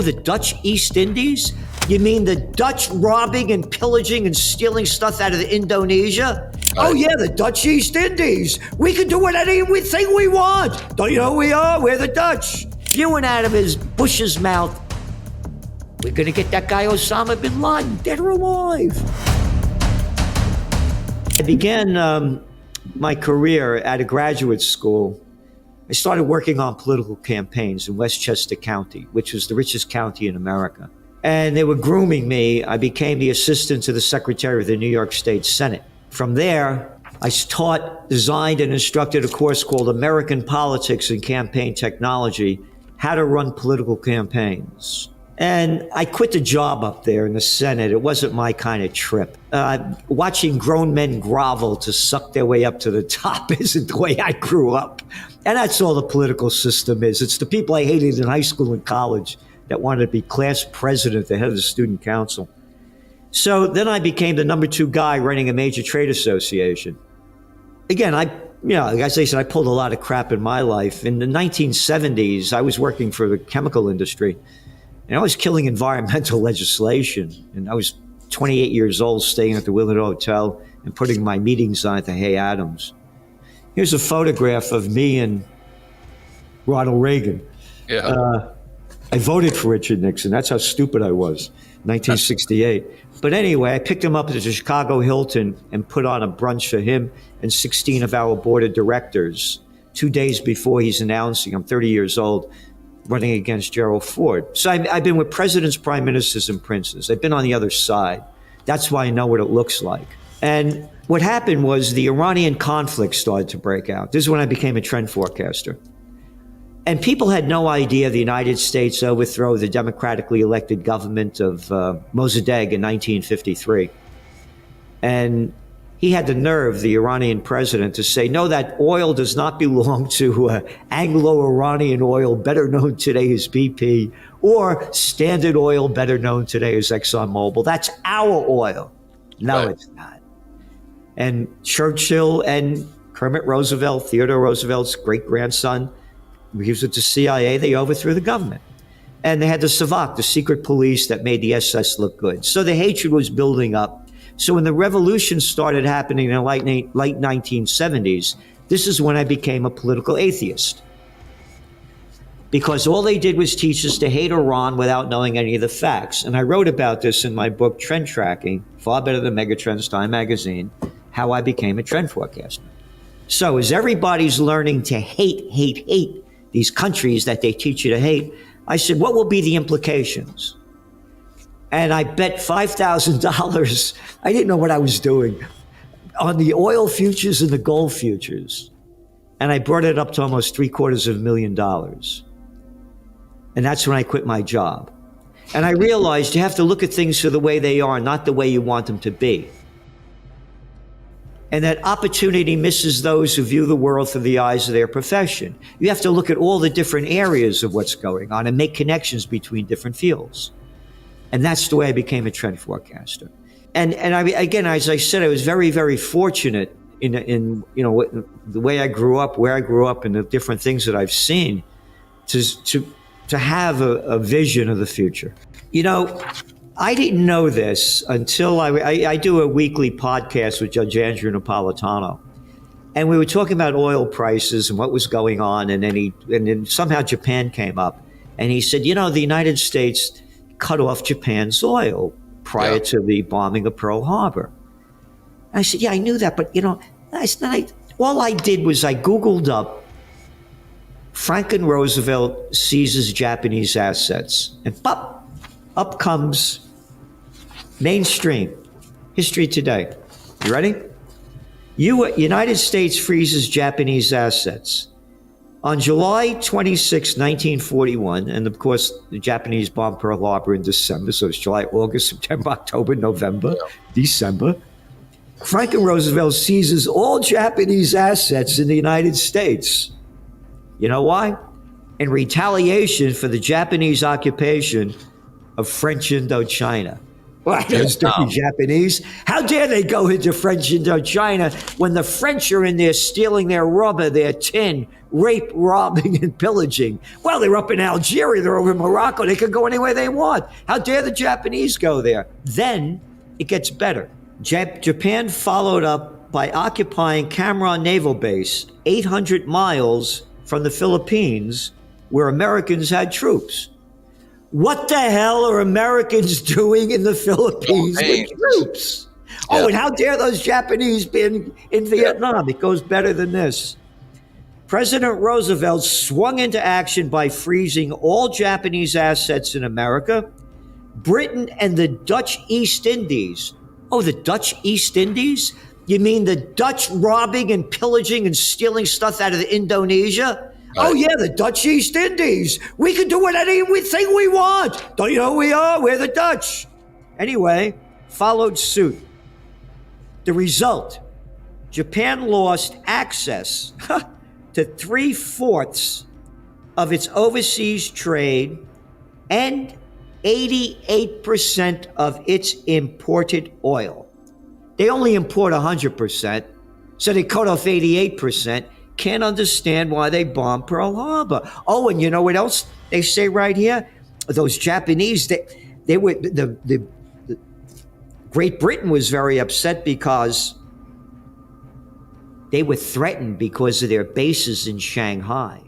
The Dutch East Indies? You mean the Dutch robbing and pillaging and stealing stuff out of Indonesia? Oh yeah, the Dutch East Indies. We can do anything we want. Don't you know who we are? We're the Dutch. Spewing out of Bush's mouth, we're gonna get that guy Osama bin Laden, dead or alive. I began my career at a graduate school. I started working on political campaigns in Westchester County, which was the richest county in America. And they were grooming me. I became the assistant to the secretary of the New York State Senate. From there, I taught, designed, and instructed a course called American Politics and Campaign Technology, How to Run Political Campaigns. And I quit the job up there in the Senate. It wasn't my kind of trip. Watching grown men grovel to suck their way up to the top isn't the way I grew up. And that's all the political system is. It's the people I hated in high school and college that wanted to be class president, the head of the student council. So then I became the number 2 guy running a major trade association. Again, as I said, I pulled a lot of crap in my life. In the 1970s, I was working for the chemical industry. And I was killing environmental legislation. And I was 28 years old, staying at the Willard Hotel and putting my meetings on at the Hay Adams. Here's a photograph of me and Ronald Reagan. Yeah. I voted for Richard Nixon. That's how stupid I was, 1968. But anyway, I picked him up at the Chicago Hilton and put on a brunch for him and 16 of our board of directors 2 days before he's announcing, I'm 30 years old, running against Gerald Ford. So I've been with presidents, prime ministers, and princes. I've been on the other side. That's why I know what it looks like. And what happened was the Iranian conflict started to break out. This is when I became a trend forecaster. And people had no idea the United States overthrew the democratically elected government of Mossadegh in 1953. And he had the nerve, the Iranian president, to say, no, that oil does not belong to Anglo-Iranian oil, better known today as BP, or Standard Oil, better known today as ExxonMobil. That's our oil. No, right. It's not. And Churchill and Kermit Roosevelt, Theodore Roosevelt's great-grandson, he was with the CIA, they overthrew the government. And they had the Savak, the secret police that made the SS look good. So the hatred was building up. So when the revolution started happening in the late 1970s, this is when I became a political atheist. Because all they did was teach us to hate Iran without knowing any of the facts. And I wrote about this in my book, Trend Tracking, Far Better Than Megatrends, Time Magazine, how I became a trend forecaster. So as everybody's learning to hate these countries that they teach you to hate, I said, what will be the implications? And I bet $5,000, I didn't know what I was doing, on the oil futures and the gold futures. And I brought it up to almost $750,000. And that's when I quit my job. And I realized you have to look at things for the way they are, not the way you want them to be. And that opportunity misses those who view the world through the eyes of their profession. You have to look at all the different areas of what's going on and make connections between different fields. And that's the way I became a trend forecaster. And again, as I said, I was very, very fortunate in the way I grew up, where I grew up, and the different things that I've seen to have a vision of the future. I didn't know this until I do a weekly podcast with Judge Andrew Napolitano. And we were talking about oil prices and what was going on. And then somehow Japan came up. And he said, the United States cut off Japan's oil prior to the bombing of Pearl Harbor. And I said, yeah, I knew that. But, all I did was I Googled up Franklin Roosevelt seizes Japanese assets. And pop, up comes mainstream history today. You ready? United States freezes Japanese assets. On July 26, 1941, and of course, the Japanese bombed Pearl Harbor in December, so it's July, August, September, October, November, December. Franklin Roosevelt seizes all Japanese assets in the United States. You know why? In retaliation for the Japanese occupation of French Indochina. Why, those dirty Japanese. How dare they go into French Indochina when the French are in there stealing their rubber, their tin, rape, robbing, and pillaging? Well, they're up in Algeria, they're over in Morocco, they can go anywhere they want. How dare the Japanese go there? Then it gets better. Japan followed up by occupying Cameron Naval Base, 800 miles from the Philippines, where Americans had troops. What the hell are Americans doing in the Philippines with troops? Yeah. Oh, and how dare those Japanese be in Vietnam? It goes better than this. President Roosevelt swung into action by freezing all Japanese assets in America, Britain, and the Dutch East Indies. Oh, the Dutch East Indies? You mean the Dutch robbing and pillaging and stealing stuff out of Indonesia? Oh, yeah, the Dutch East Indies. We can do anything we want. Don't you know who we are? We're the Dutch. Anyway, followed suit. The result, Japan lost access to 3/4 of its overseas trade and 88% of its imported oil. They only import 100%, so they cut off 88%. Can't understand why they bombed Pearl Harbor. Oh, and you know what else they say right here? Those Japanese, they were the Great Britain was very upset because they were threatened because of their bases in Shanghai.